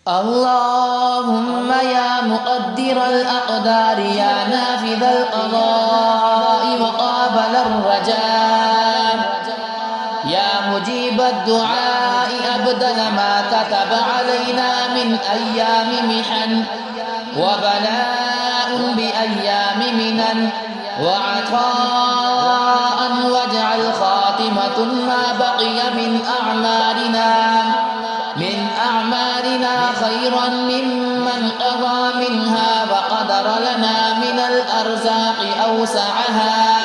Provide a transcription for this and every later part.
اللهم يا مقدر الأقدار يا نافذ القضاء وقابل الرجاء يا مجيب الدعاء أبدل ما كتب علينا من أيام محن وبلاء بأيام منن وعطاء واجعل خاتمة ما بقي من أعمارنا خيرا ممن قضى منها وقدر لنا من الأرزاق أوسعها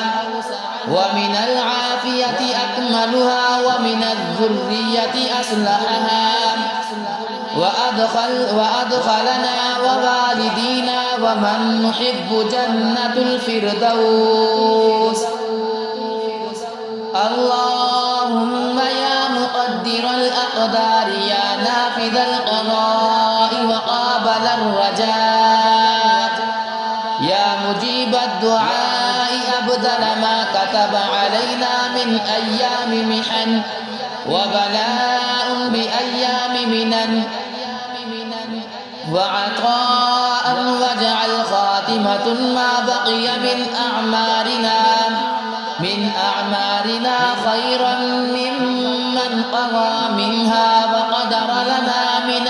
ومن العافية أكملها ومن الذرية أصلحها وأدخلنا ووالدينا ومن نحب جنة الفردوس. اللهم يا مقدر الأقدار يا نافذ القضاء وقابل الرجاء يا مجيب الدعاء أبدل ما كتب علينا من أيام محن وبلاء بأيام منن وعطاء واجعل خاتمة ما بقي من أعمارنا خيرا ممن قضى منها وقدر لنا من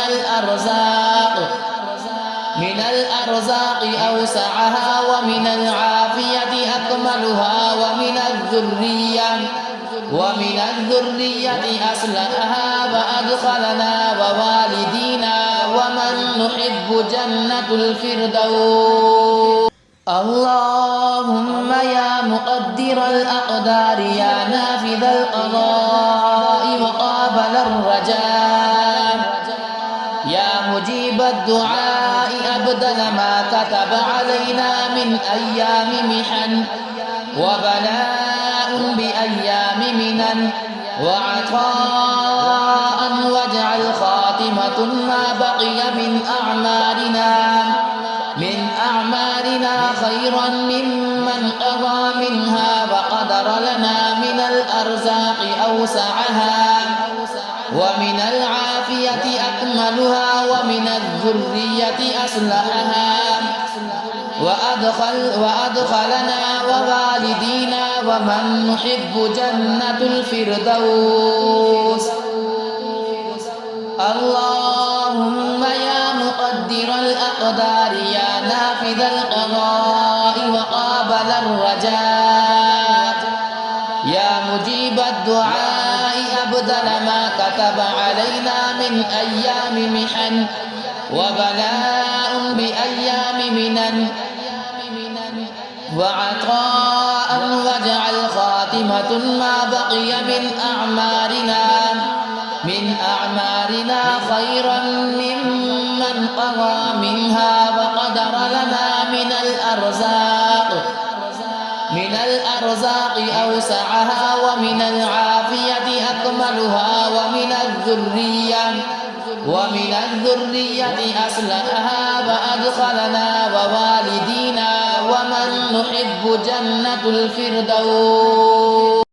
الأرزاق أوسعها ومن العافية أكملها ومن الذرية أصلحها وأدخلنا ووالدينا ومن نحب جنة الفردوس. اللهم يا مقدر الأقدار يا نافذ القضاء وقابل الرجاء يا مجيب الدعاء أبدل ما كتب علينا من أيام محن وبلاء بأيام منن وعطاء واجعل خاتمة ما بقي من أعمارنا خيرا ممن قضى منها وقدر لنا من الأرزاق أوسعها ومن العافية أكملها ومن الذرية أصلحها وأدخلنا ووالدينا ومن نحب جنة الفردوس. اللهم يا مقدر الأقدار يا نافذ القضاء وقابل الرجاء يا مجيب الدعاء أبدل ما كتب علينا من أيام محن وبلاء بأيام منن وعطاء واجعل خاتمة ما بقي من أعمارنا خيرا ممن قضى منها وقدر لنا من الأرزاق أوسعها ومن العافية أكملها ومن الذرية أصلحها وأدخلنا ووالدينا ومن نحب جنة الفردوس.